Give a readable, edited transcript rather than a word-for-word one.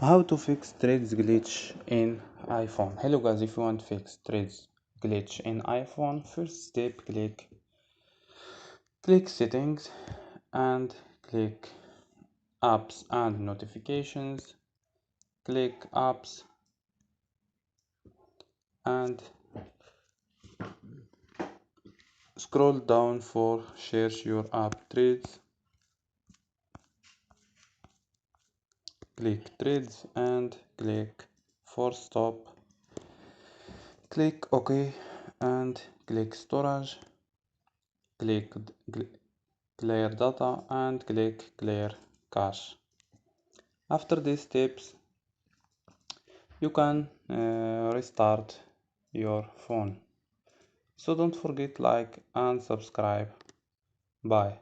How to fix threads glitch in iPhone. Hello guys, if you want to fix threads glitch in iPhone, first step, click settings and click apps and notifications. Click apps and scroll down for search your app threads. Click threads and click force stop. Click OK and click storage. Click clear data and click clear cache. After these steps, you can restart your phone. So don't forget like and subscribe. Bye.